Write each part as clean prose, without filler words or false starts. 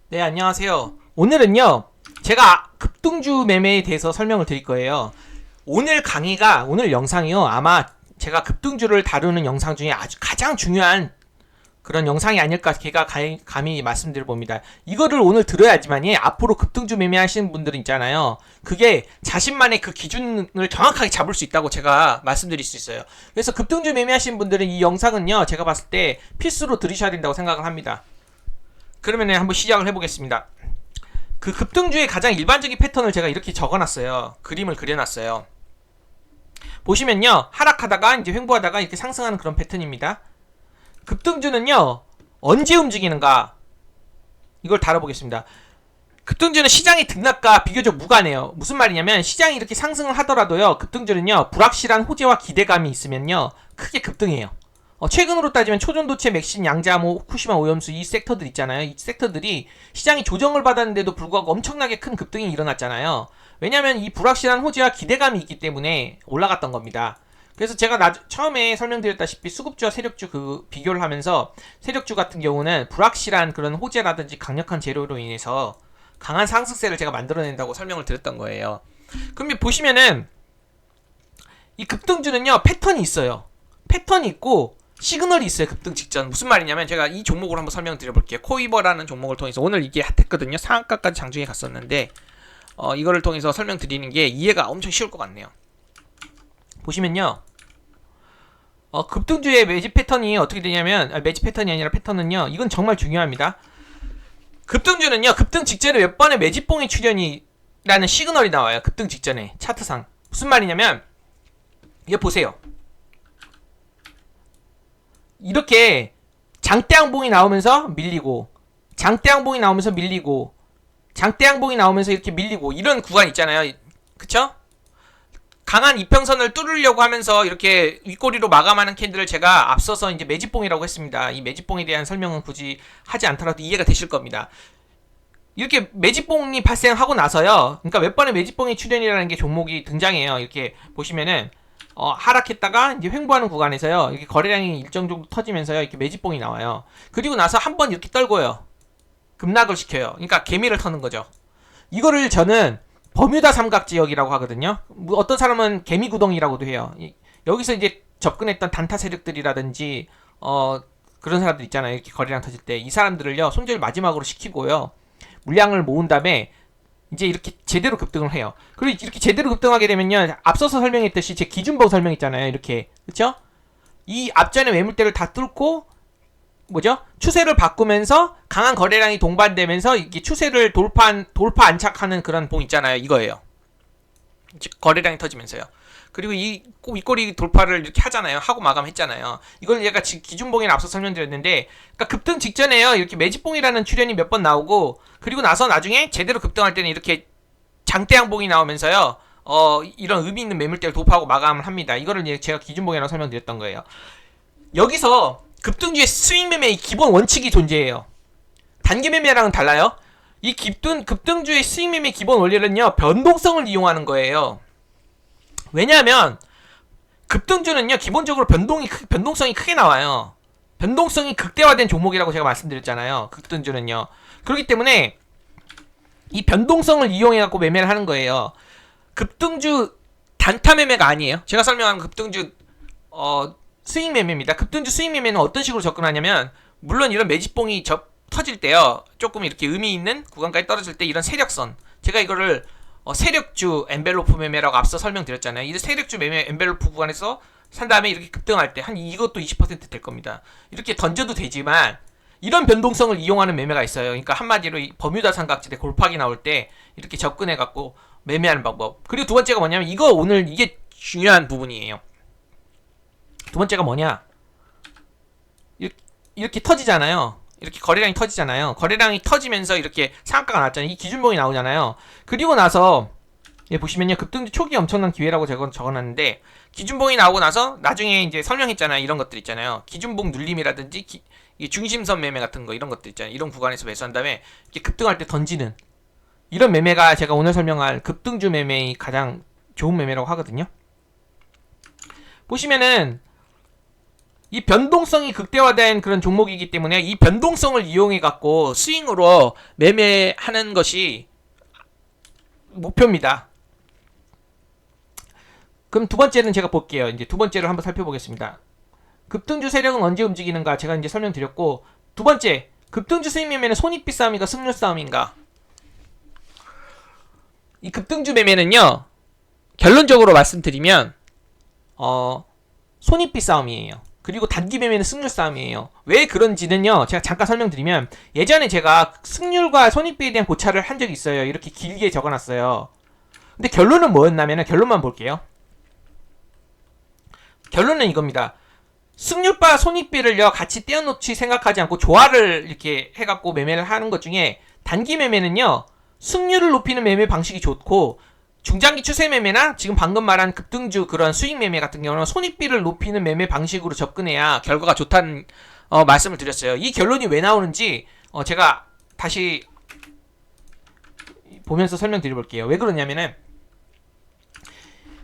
네, 안녕하세요. 오늘은요, 제가 급등주 매매에 대해서 설명을 드릴 거예요. 오늘 영상이요, 아마 제가 급등주를 다루는 영상 중에 아주 가장 중요한 그런 영상이 아닐까, 제가 감히 말씀드려 봅니다. 이거를 오늘 들어야지만이 앞으로 급등주 매매하시는 분들은 있잖아요. 그게 자신만의 그 기준을 정확하게 잡을 수 있다고 제가 말씀드릴 수 있어요. 그래서 급등주 매매하시는 분들은 이 영상은요, 제가 봤을 때 필수로 들으셔야 된다고 생각을 합니다. 그러면 한번 시작을 해보겠습니다. 그 급등주의 가장 일반적인 패턴을 제가 이렇게 적어놨어요. 그림을 그려놨어요. 보시면요, 하락하다가 이제 횡보하다가 이렇게 상승하는 그런 패턴입니다. 급등주는요, 언제 움직이는가, 이걸 다뤄보겠습니다. 급등주는 시장의 등락과 비교적 무관해요. 무슨 말이냐면 시장이 이렇게 상승을 하더라도요, 급등주는요, 불확실한 호재와 기대감이 있으면요, 크게 급등해요. 최근으로 따지면 초전도체, 맥신, 양자모, 후쿠시마 오염수 이 섹터들 있잖아요. 이 섹터들이 시장이 조정을 받았는데도 불구하고 엄청나게 큰 급등이 일어났잖아요. 왜냐하면 이 불확실한 호재와 기대감이 있기 때문에 올라갔던 겁니다. 그래서 제가 처음에 설명드렸다시피 수급주와 세력주 그 비교를 하면서 세력주 같은 경우는 불확실한 그런 호재라든지 강력한 재료로 인해서 강한 상승세를 제가 만들어낸다고 설명을 드렸던 거예요. 그럼 보시면은 이 급등주는요, 패턴이 있어요. 패턴이 있고 시그널이 있어요. 급등 직전. 무슨 말이냐면 제가 이 종목을 한번 설명드려볼게요. 코이버라는 종목을 통해서 오늘 이게 핫했거든요. 상한가까지 장중에 갔었는데 이거를 통해서 설명드리는 게 이해가 엄청 쉬울 것 같네요. 보시면요, 급등주의 매집 패턴이 어떻게 되냐면, 매집 패턴이 아니라 패턴은요, 이건 정말 중요합니다. 급등주는요, 급등 직전에 몇 번의 매집봉의 출현이라는 시그널이 나와요. 급등 직전에 차트상. 무슨 말이냐면 이거 보세요. 이렇게 장대양봉이 나오면서 밀리고, 장대양봉이 나오면서 밀리고, 장대양봉이 나오면서 이렇게 밀리고, 이런 구간 있잖아요. 그쵸? 강한 이평선을 뚫으려고 하면서 이렇게 윗꼬리로 마감하는 캔들을 제가 앞서서 이제 매집봉이라고 했습니다. 이 매집봉에 대한 설명은 굳이 하지 않더라도 이해가 되실 겁니다. 이렇게 매집봉이 발생하고 나서요, 그러니까 몇 번의 매집봉의 출현이라는 게 종목이 등장해요. 이렇게 보시면은 하락했다가 이제 횡보하는 구간에서요, 이렇게 거래량이 일정 정도 터지면서요, 이렇게 매집봉이 나와요. 그리고 나서 한 번 이렇게 떨고요, 급락을 시켜요. 그러니까 개미를 터는 거죠. 이거를 저는 버뮤다 삼각 지역이라고 하거든요. 어떤 사람은 개미 구덩이라고도 해요. 여기서 이제 접근했던 단타 세력들이라든지 그런 사람들 있잖아요. 이렇게 거래량 터질 때 이 사람들을요, 손절 마지막으로 시키고요, 물량을 모은 다음에 이제 이렇게 제대로 급등을 해요. 그리고 이렇게 제대로 급등하게 되면요, 앞서서 설명했듯이 제 기준봉 설명했잖아요. 이렇게, 그쵸? 이 앞전에 매물대를 다 뚫고 추세를 바꾸면서 강한 거래량이 동반되면서 이게 추세를 돌파 안착하는 그런 봉 있잖아요. 이거예요. 거래량이 터지면서요. 그리고 이 윗꼬리 돌파를 이렇게 하잖아요. 하고 마감했잖아요. 이걸 얘가 기준봉이나 앞서 설명드렸는데, 그러니까 급등 직전에요, 이렇게 매집봉이라는 출현이 몇 번 나오고, 그리고 나서 나중에 제대로 급등할 때는 이렇게 장대양봉이 나오면서요, 이런 의미 있는 매물대를 돌파하고 마감을 합니다. 이거를 제가 기준봉이라고 설명드렸던 거예요. 여기서 급등주의 스윙 매매의 기본 원칙이 존재해요. 단기 매매랑은 달라요. 이 급등주의 스윙 매매 기본 원리는요, 변동성을 이용하는 거예요. 왜냐하면 급등주는요, 기본적으로 변동성이 크게 나와요. 변동성이 극대화된 종목이라고 제가 말씀드렸잖아요. 급등주는요. 그렇기 때문에 이 변동성을 이용해갖고 매매를 하는 거예요. 급등주 단타 매매가 아니에요. 제가 설명한 급등주 스윙 매매입니다. 급등주 스윙 매매는 어떤 식으로 접근하냐면, 물론 이런 매집봉이 터질 때요, 조금 이렇게 의미 있는 구간까지 떨어질 때 이런 세력선, 제가 이거를 세력주 엔벨로프 매매라고 앞서 설명드렸잖아요. 이 세력주 매매 엔벨로프 구간에서 산 다음에 이렇게 급등할 때 한 이것도 20% 될 겁니다. 이렇게 던져도 되지만 이런 변동성을 이용하는 매매가 있어요. 그러니까 한마디로 이 버뮤다 삼각지대 골파기 나올 때 이렇게 접근해갖고 매매하는 방법. 그리고 두 번째가 뭐냐면, 오늘 이게 중요한 부분이에요. 두 번째가 뭐냐, 이렇게 터지잖아요. 이렇게 거래량이 터지잖아요. 거래량이 터지면서 이렇게 상한가가 나왔잖아요. 이 기준봉이 나오잖아요. 그리고 나서 보시면요, 급등주 초기 엄청난 기회라고 적어놨는데, 기준봉이 나오고 나서 나중에 이제 설명했잖아요. 이런 것들 있잖아요. 기준봉 눌림이라든지 중심선 매매 같은 거, 이런 것들 있잖아요. 이런 구간에서 매수한 다음에 이렇게 급등할 때 던지는 이런 매매가 제가 오늘 설명할 급등주 매매의 가장 좋은 매매라고 하거든요. 보시면은 이 변동성이 극대화된 그런 종목이기 때문에 이 변동성을 이용해 갖고 스윙으로 매매하는 것이 목표입니다. 그럼 두 번째는 제가 볼게요. 이제 두 번째를 한번 살펴보겠습니다. 급등주 세력은 언제 움직이는가 제가 이제 설명드렸고, 두 번째 급등주 수익 매매는 손익비 싸움인가 승률 싸움인가? 이 급등주 매매는요, 결론적으로 말씀드리면 손익비 싸움이에요. 그리고 단기 매매는 승률 싸움이에요. 왜 그런지는요, 제가 잠깐 설명드리면, 예전에 제가 승률과 손익비에 대한 고찰을 한 적이 있어요. 이렇게 길게 적어놨어요. 근데 결론은 뭐였냐면, 결론만 볼게요. 결론은 이겁니다. 승률과 손익비를요 같이 떼어놓지 생각하지 않고 조화를 이렇게 해갖고 매매를 하는 것 중에, 단기 매매는요 승률을 높이는 매매 방식이 좋고, 중장기 추세 매매나 지금 방금 말한 급등주 그런 수익 매매 같은 경우는 손익비를 높이는 매매 방식으로 접근해야 결과가 좋다는 말씀을 드렸어요. 이 결론이 왜 나오는지 제가 다시 보면서 설명드려볼게요. 왜 그러냐면은,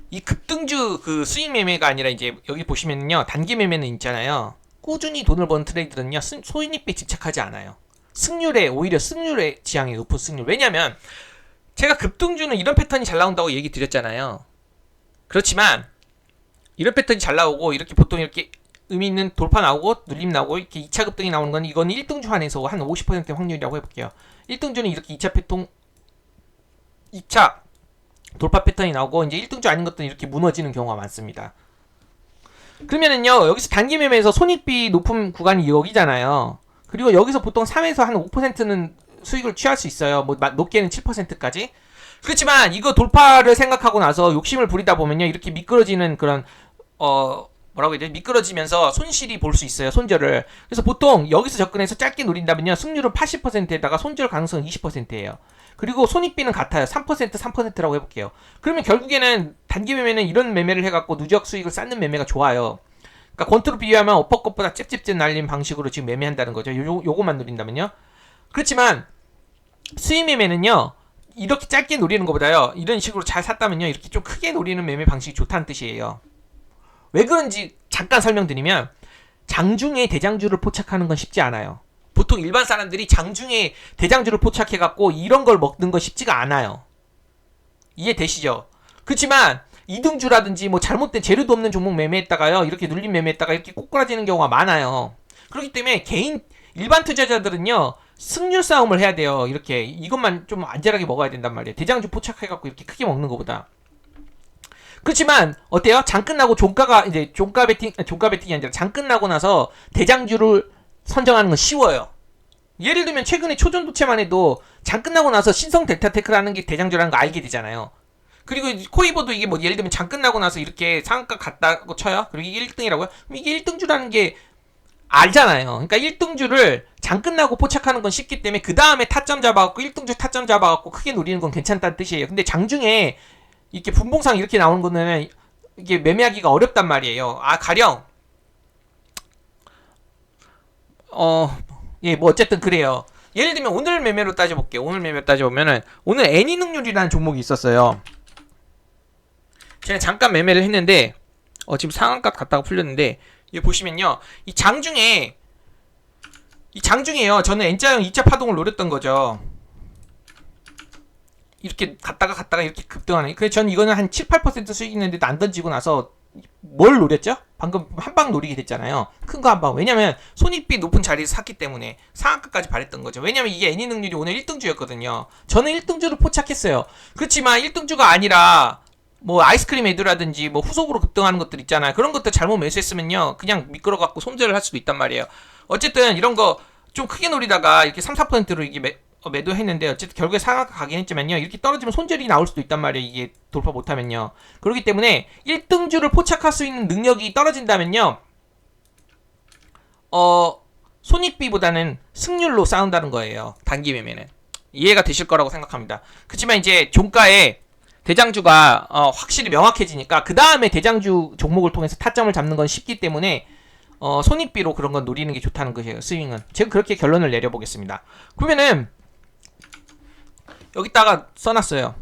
이 급등주 그 수익 매매가 아니라, 이제 여기 보시면요 단기 매매는 있잖아요. 꾸준히 돈을 버는 트레이더는요 손익비에 집착하지 않아요. 승률에, 오히려 승률에 지향이 높은 승률. 왜냐면 제가 급등주는 이런 패턴이 잘 나온다고 얘기 드렸잖아요. 그렇지만 이런 패턴이 잘 나오고, 이렇게 보통 이렇게 의미 있는 돌파 나오고 눌림 나오고 이렇게 2차 급등이 나오는 건, 이건 1등주 한에서 한 50% 확률이라고 해볼게요. 1등주는 이렇게 2차 패턴, 2차 돌파 패턴이 나오고, 이제 1등주 아닌 것들은 이렇게 무너지는 경우가 많습니다. 그러면은요, 여기서 단기 매매에서 손익비 높은 구간이 여기잖아요. 그리고 여기서 보통 3에서 한 5%는 수익을 취할 수 있어요. 뭐 높게는 7%까지. 그렇지만 이거 돌파를 생각하고 나서 욕심을 부리다 보면요, 이렇게 미끄러지는 그런 뭐라고 해야 되지? 미끄러지면서 손실이 볼 수 있어요. 손절을. 그래서 보통 여기서 접근해서 짧게 노린다면요, 승률은 80%에다가 손절 가능성은 20%예요. 그리고 손익비는 같아요. 3%, 3%라고 해볼게요. 그러면 결국에는 단기 매매는 이런 매매를 해갖고 누적 수익을 쌓는 매매가 좋아요. 그러니까 권투로 비유하면 어퍼컷보다 찝찝찝 날린 방식으로 지금 매매한다는 거죠. 요거만 노린다면요. 그렇지만 수익 매매는요, 이렇게 짧게 노리는 것보다요, 이런 식으로 잘 샀다면요, 이렇게 좀 크게 노리는 매매 방식이 좋다는 뜻이에요. 왜 그런지 잠깐 설명드리면, 장중에 대장주를 포착하는 건 쉽지 않아요. 보통 일반 사람들이 장중에 대장주를 포착해갖고 이런 걸 먹는 거 쉽지가 않아요. 이해되시죠? 그렇지만 이등주라든지 뭐 잘못된 재료도 없는 종목 매매했다가요, 이렇게 눌린 매매했다가 이렇게 꼬꾸라지는 경우가 많아요. 그렇기 때문에 일반 투자자들은요 승률 싸움을 해야 돼요. 이렇게 이것만 좀 안전하게 먹어야 된단 말이에요. 대장주 포착해갖고 이렇게 크게 먹는 것보다. 그렇지만 어때요? 장 끝나고 종가 베팅이 아니라 장 끝나고 나서 대장주를 선정하는 건 쉬워요. 예를 들면 최근에 초전도체만 해도 장 끝나고 나서 신성 델타테크라는 게 대장주라는 거 알게 되잖아요. 그리고 코이버도 이게 뭐 예를 들면 장 끝나고 나서 이렇게 상한가 갔다고 쳐요. 그리고 이게 1등이라고요? 그럼 이게 1등주라는 게 알잖아요. 그러니까 1등주를 장 끝나고 포착하는 건 쉽기 때문에 그 다음에 타점 잡아갖고 1등주 타점 잡아갖고 크게 노리는 건 괜찮다는 뜻이에요. 근데 장중에 이렇게 분봉상 이렇게 나오는 거는 이게 매매하기가 어렵단 말이에요. 가령 뭐 어쨌든 그래요. 예를 들면 오늘 매매로 따져볼게요. 오늘 매매로 따져보면은, 오늘 애니능률이라는 종목이 있었어요. 제가 잠깐 매매를 했는데 지금 상한가 갔다가 풀렸는데, 여기 보시면요, 이 장중에요, 저는 N자형 2차 파동을 노렸던 거죠. 이렇게 갔다가 이렇게 급등하는. 그래서 저는 이거는 한 7, 8% 수익 있는데도 안 던지고 나서 뭘 노렸죠? 방금 한 방 노리게 됐잖아요. 큰 거 한 방. 왜냐면 손익비 높은 자리에서 샀기 때문에 상한가까지 바랬던 거죠. 왜냐면 이게 애니능률이 오늘 1등주였거든요. 저는 1등주를 포착했어요. 그렇지만 1등주가 아니라 뭐 아이스크림 애드라든지 뭐 후속으로 급등하는 것들 있잖아요. 그런 것들 잘못 매수했으면요, 그냥 미끄러갖고 손절을 할 수도 있단 말이에요. 어쨌든 이런 거 좀 크게 노리다가 이렇게 3, 4%로 이게 매도했는데, 어쨌든 결국에 상한가 가긴 했지만요, 이렇게 떨어지면 손절이 나올 수도 있단 말이에요. 이게 돌파 못하면요. 그렇기 때문에 1등주를 포착할 수 있는 능력이 떨어진다면요, 손익비보다는 승률로 싸운다는 거예요. 단기 매매는. 이해가 되실 거라고 생각합니다. 그렇지만 이제 종가에 대장주가 확실히 명확해지니까 그 다음에 대장주 종목을 통해서 타점을 잡는 건 쉽기 때문에 손익비로 그런 건 노리는 게 좋다는 것이에요. 스윙은. 제가 그렇게 결론을 내려보겠습니다. 그러면은 여기다가 써놨어요.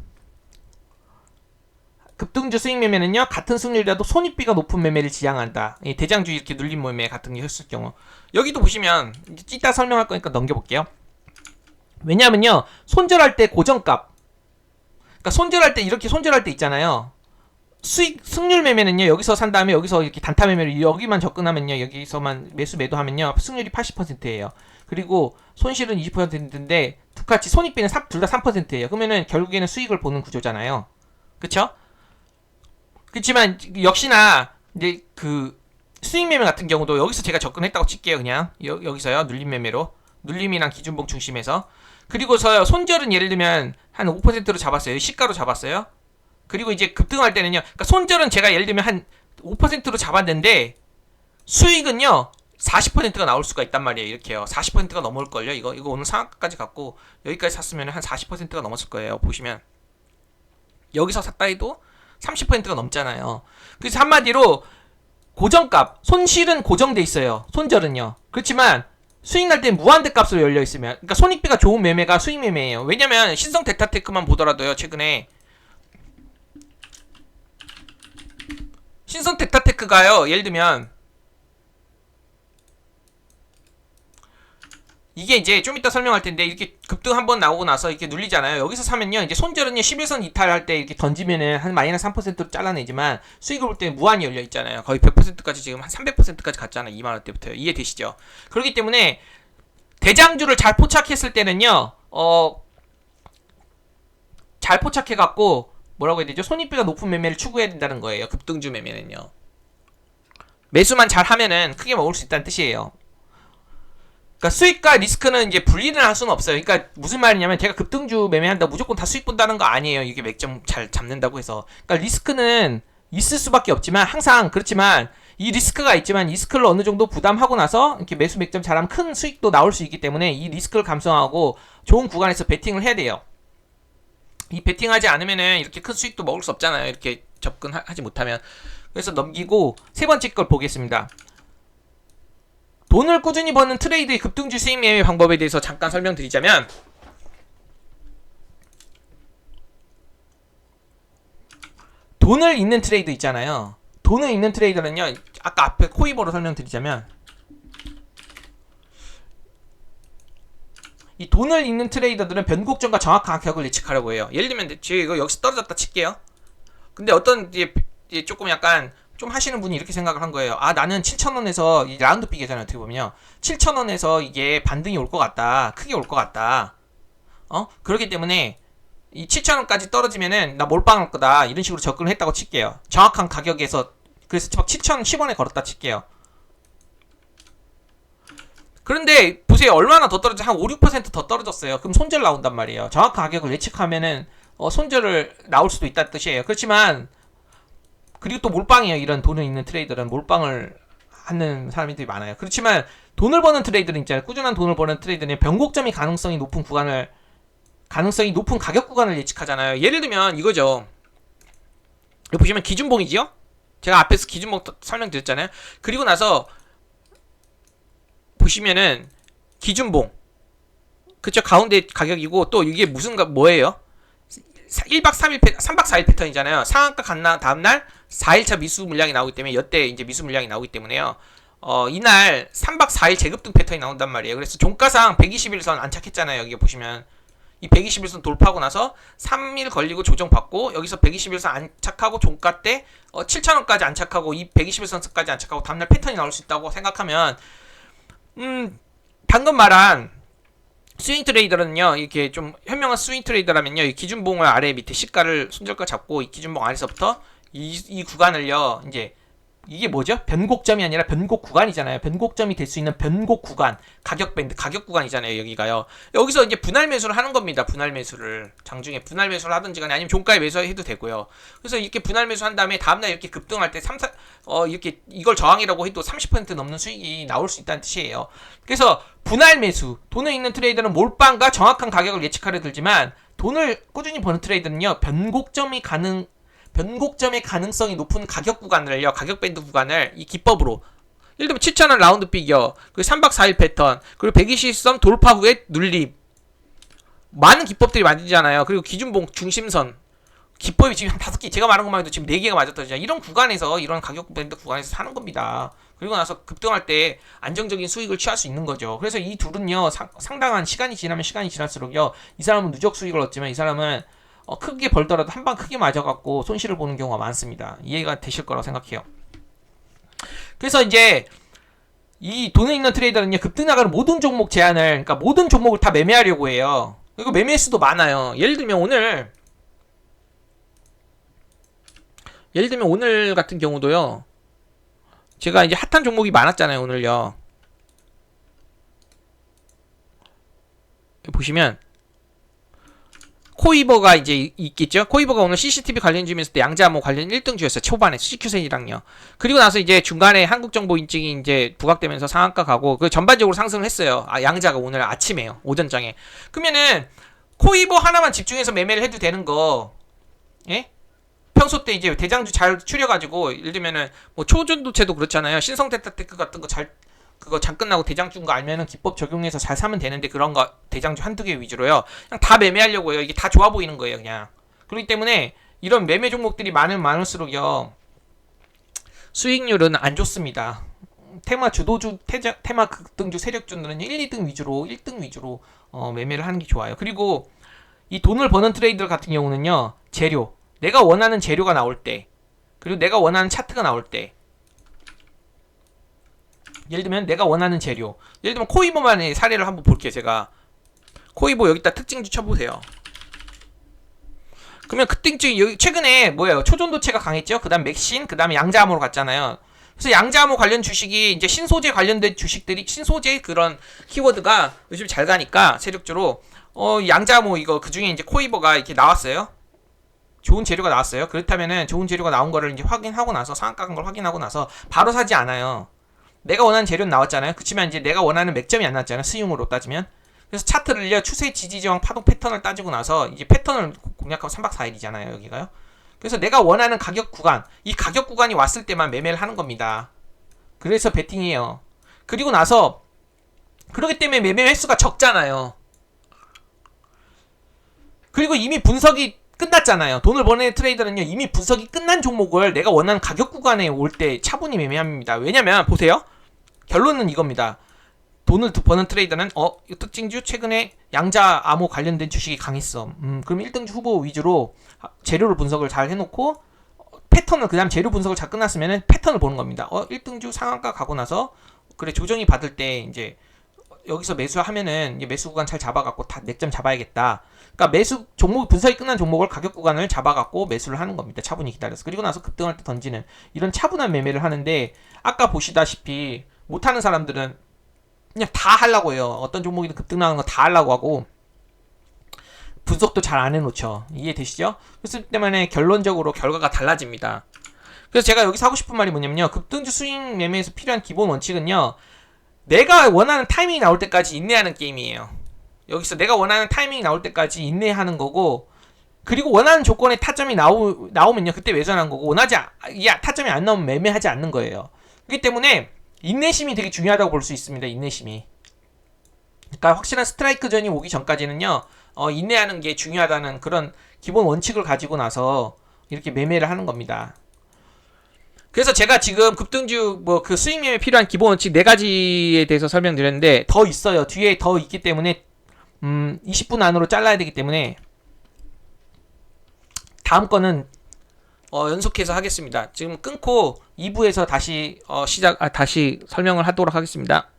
급등주 수익 매매는요, 같은 승률이라도 손익비가 높은 매매를 지향한다. 이 대장주 이렇게 눌림 매매 같은 게 했을 경우. 여기도 보시면, 이따 설명할 거니까 넘겨볼게요. 왜냐면요, 손절할 때 고정값. 그러니까 손절할 때, 이렇게 손절할 때 있잖아요. 승률 매매는요, 여기서 산 다음에 여기서 이렇게 단타 매매를 여기만 접근하면요, 여기서만 매도하면요, 승률이 80%예요. 그리고 손실은 20%인데, 똑같이 손익비는 둘 다 3%예요. 그러면은 결국에는 수익을 보는 구조잖아요. 그쵸? 그렇지만 역시나 이제 그 수익 매매 같은 경우도 여기서 제가 접근했다고 칠게요. 그냥 여기서요, 눌림 매매로, 눌림이랑 기준봉 중심에서. 그리고서 손절은 예를 들면 한 5%로 잡았어요. 시가로 잡았어요. 그리고 이제 급등할 때는요, 그러니까 손절은 제가 예를 들면 한 5%로 잡았는데 수익은요 40%가 나올 수가 있단 말이에요. 이렇게요. 40%가 넘을걸요. 이거 오늘 상한가까지 갔고 여기까지 샀으면 한 40%가 넘었을 거예요. 보시면 여기서 샀다 해도 30%가 넘잖아요. 그래서 한마디로 고정값, 손실은 고정돼 있어요. 손절은요. 그렇지만 수익 날 때 무한대 값으로 열려 있으면, 그러니까 손익비가 좋은 매매가 수익 매매예요. 왜냐면 신성 델타테크만 보더라도요, 최근에 신성 델타테크가요, 예를 들면 이게 이제 좀 이따 설명할 텐데, 이렇게 급등 한번 나오고 나서 이렇게 눌리잖아요. 여기서 사면요, 이제 손절은요 11선 이탈할 때 이렇게 던지면은 한 마이너스 3%로 잘라내지만 수익을 볼 때 무한히 열려 있잖아요. 거의 100%까지 지금 한 300%까지 갔잖아요. 2만원 때부터. 이해되시죠? 그렇기 때문에 대장주를 잘 포착했을 때는요, 잘 포착해갖고 뭐라고 해야 되죠? 손익비가 높은 매매를 추구해야 된다는 거예요. 급등주 매매는요. 매수만 잘 하면은 크게 먹을 수 있다는 뜻이에요. 그러니까 수익과 리스크는 이제 분리를 할 수는 없어요. 그러니까 무슨 말이냐면, 제가 급등주 매매한다 무조건 다 수익 본다는 거 아니에요. 이게 맥점 잘 잡는다고 해서. 그러니까 리스크는 있을 수밖에 없지만, 항상 그렇지만 이 리스크가 있지만 리스크를 어느 정도 부담하고 나서 이렇게 매수 맥점 잘하면 큰 수익도 나올 수 있기 때문에 이 리스크를 감수하고 좋은 구간에서 베팅을 해야 돼요. 이 베팅하지 않으면은 이렇게 큰 수익도 먹을 수 없잖아요. 이렇게 접근하지 못하면. 그래서 넘기고 세 번째 걸 보겠습니다. 돈을 꾸준히 버는 트레이드의 급등주 수익 매매 방법에 대해서 잠깐 설명드리자면, 돈을 잇는 트레이드 있잖아요. 돈을 잇는 트레이더는요, 아까 앞에 코이버로 설명드리자면, 이 돈을 잇는 트레이더들은 변곡점과 정확한 가격을 예측하려고 해요. 예를 들면 제가 이거 여기서 떨어졌다 칠게요. 근데 어떤 이제 조금 약간 좀 하시는 분이 이렇게 생각을 한 거예요. 아, 나는 7,000원에서 이 라운드 픽이잖아요. 어떻게 보면요, 7,000원에서 이게 반등이 올 것 같다, 크게 올 것 같다. 그렇기 때문에 이 7,000원까지 떨어지면은 나 몰빵 할 거다, 이런 식으로 접근을 했다고 칠게요. 정확한 가격에서. 그래서 막 7,010원에 걸었다 칠게요. 그런데 보세요, 얼마나 더 떨어져? 한 5, 6% 더 떨어졌어요. 그럼 손절 나온단 말이에요. 정확한 가격을 예측하면은 손절을 나올 수도 있다는 뜻이에요. 그렇지만 그리고 또 몰빵이에요. 이런 돈을 있는 트레이더는 몰빵을 하는 사람들이 많아요. 그렇지만 돈을 버는 트레이더는 있잖아요. 꾸준한 돈을 버는 트레이더는 변곡점이 가능성이 높은 가격 구간을 예측하잖아요. 예를 들면 이거죠. 여기 보시면 기준봉이지요? 제가 앞에서 기준봉 설명드렸잖아요. 그리고 나서 보시면은 기준봉, 그쵸? 가운데 가격이고, 또 이게 뭐예요? 1박 3박 4일 패턴이잖아요. 상한가 갔나 다음날 4일차 미수 물량이 나오기 때문에, 여태 이제 미수 물량이 나오기 때문에요. 이날 3박 4일 재급등 패턴이 나온단 말이에요. 그래서 종가상 121선 안착했잖아요. 여기 보시면 이 121선 돌파하고 나서 3일 걸리고 조정받고, 여기서 121선 안착하고 종가 때 7,000원까지 안착하고 이 121선까지 안착하고 다음날 패턴이 나올 수 있다고 생각하면, 방금 말한 스윙 트레이더는요, 이렇게 좀 현명한 스윙 트레이더라면요, 이 기준봉을 아래 밑에 시가를 손절가 잡고 이 기준봉 아래서부터 이 구간을요, 이제 이게 뭐죠? 변곡점이 아니라 변곡 구간이잖아요. 변곡점이 될 수 있는 변곡 구간, 가격 밴드, 가격 구간이잖아요. 여기가요. 여기서 이제 분할 매수를 하는 겁니다. 분할 매수를 장중에 분할 매수를 하든지 간에 아니면 종가에 매수해도 되고요. 그래서 이렇게 분할 매수한 다음에 다음날 이렇게 급등할 때 이렇게 이걸 저항이라고 해도 30% 넘는 수익이 나올 수 있다는 뜻이에요. 그래서 분할 매수, 돈을 잇는 트레이더는 몰빵과 정확한 가격을 예측하려 들지만, 돈을 꾸준히 버는 트레이더는요, 변곡점의 가능성이 높은 가격 구간을요, 가격 밴드 구간을 이 기법으로, 예를 들면 7,000원 라운드 픽이요, 그리고 3박 4일 패턴, 그리고 120선 돌파 후에 눌림, 많은 기법들이 많이잖아요. 그리고 기준봉 중심선, 기법이 지금 한 5개, 제가 말한 것만 해도 지금 4개가 맞았거든요. 이런 구간에서, 이런 가격 밴드 구간에서 사는 겁니다. 그리고 나서 급등할 때 안정적인 수익을 취할 수 있는 거죠. 그래서 이 둘은요, 상당한 시간이 지나면 시간이 지날수록요, 이 사람은 누적 수익을 얻지만 이 사람은 크게 벌더라도 한 방 크게 맞아갖고 손실을 보는 경우가 많습니다. 이해가 되실 거라고 생각해요. 그래서 이제 이 돈에 있는 트레이더는요, 급등 나가는 모든 종목 제한을, 그러니까 모든 종목을 다 매매하려고 해요. 그리고 매매 수도 많아요. 예를 들면 오늘 같은 경우도요, 제가 이제 핫한 종목이 많았잖아요, 오늘요. 보시면 코이버가 이제 있겠죠. 코이버가 오늘 CCTV 관련주면서 양자암호 관련 1등주였어요. 초반에 CQ센이랑요. 그리고 나서 이제 중간에 한국정보 인증이 이제 부각되면서 상한가 가고 그 전반적으로 상승을 했어요. 양자가 오늘 아침에요. 오전장에. 그러면은 코이버 하나만 집중해서 매매를 해도 되는 거. 예? 평소 때 이제 대장주 잘 추려가지고 예를 들면은 뭐 초전도체도 그렇잖아요. 신성테크테크 같은 거 그거 장 끝나고 대장주인 거 알면은 기법 적용해서 잘 사면 되는데 그런 거 대장주 한두 개 위주로요. 그냥 다 매매하려고 해요. 이게 다 좋아 보이는 거예요, 그냥. 그렇기 때문에 이런 매매 종목들이 많을수록요. 수익률은 안 좋습니다. 테마 주도주, 테마 급등주, 세력주들은 1, 2등 위주로, 1등 위주로 매매를 하는 게 좋아요. 그리고 이 돈을 버는 트레이더 같은 경우는요. 재료. 내가 원하는 재료가 나올 때, 그리고 내가 원하는 차트가 나올 때, 예를 들면 내가 원하는 재료, 예를 들면 코이버만의 사례를 한번 볼게요. 제가 코이버 여기다 특징주 쳐보세요. 그러면 특징주 여기 최근에 뭐예요? 초전도체가 강했죠. 그 다음 맥신, 그 다음에 양자암호로 갔잖아요. 그래서 양자암호 관련 주식이 이제 신소재 관련된 주식들이, 신소재 그런 키워드가 요즘 잘 가니까 세력주로 양자암호 이거 그 중에 이제 코이버가 이렇게 나왔어요. 좋은 재료가 나왔어요. 그렇다면은 좋은 재료가 나온 거를 이제 확인하고 나서 상한가 간 걸 확인하고 나서 바로 사지 않아요. 내가 원하는 재료는 나왔잖아요. 그렇지만 이제 내가 원하는 맥점이 안 나왔잖아요. 수용으로 따지면. 그래서 차트를요, 추세 지지 저항 파동 패턴을 따지고 나서 이제 패턴을 공략하고 3박 4일이잖아요. 여기가요. 그래서 내가 원하는 가격 구간, 이 가격 구간이 왔을 때만 매매를 하는 겁니다. 그래서 베팅이에요. 그리고 나서 그렇기 때문에 매매 횟수가 적잖아요. 그리고 이미 분석이 끝났잖아요. 돈을 버는 트레이더는요, 이미 분석이 끝난 종목을 내가 원하는 가격 구간에 올 때 차분히 매매합니다. 왜냐면 보세요. 결론은 이겁니다. 돈을 버는 트레이더는 특징주 최근에 양자암호 관련된 주식이 강했어. 그럼 1등주 후보 위주로 재료를 분석을 잘 해놓고 패턴을, 그 다음 재료 분석을 잘 끝났으면 패턴을 보는 겁니다. 1등주 상한가 가고 나서 그래 조정이 받을 때 이제 여기서 매수하면은 이제 매수 구간 잘 잡아갖고 다 맥점 잡아야겠다. 그러니까 매수 종목 분석이 끝난 종목을 가격 구간을 잡아갖고 매수를 하는 겁니다. 차분히 기다려서. 그리고 나서 급등할 때 던지는 이런 차분한 매매를 하는데, 아까 보시다시피 못하는 사람들은 그냥 다 하려고 해요. 어떤 종목이든 급등 나는 거 다 하려고 하고 분석도 잘 안 해놓죠. 이해되시죠? 그래서 때문에 결론적으로 결과가 달라집니다. 그래서 제가 여기서 하고 싶은 말이 뭐냐면요. 급등주 수익 매매에서 필요한 기본 원칙은요. 내가 원하는 타이밍이 나올 때까지 인내하는 게임이에요. 여기서 내가 원하는 타이밍이 나올 때까지 인내하는 거고, 그리고 원하는 조건에 타점이 나오면요. 그때 매수하는 거고, 타점이 안 나오면 매매하지 않는 거예요. 그렇기 때문에 인내심이 되게 중요하다고 볼 수 있습니다. 인내심이. 그러니까 확실한 스트라이크 전이 오기 전까지는요. 인내하는 게 중요하다는 그런 기본 원칙을 가지고 나서 이렇게 매매를 하는 겁니다. 그래서 제가 지금 급등주 그 수익 매매 필요한 기본 원칙 4가지에 대해서 설명드렸는데 더 있어요. 뒤에 더 있기 때문에 20분 안으로 잘라야 되기 때문에 다음 거는 연속해서 하겠습니다. 지금 끊고 2부에서 다시 다시 설명을 하도록 하겠습니다.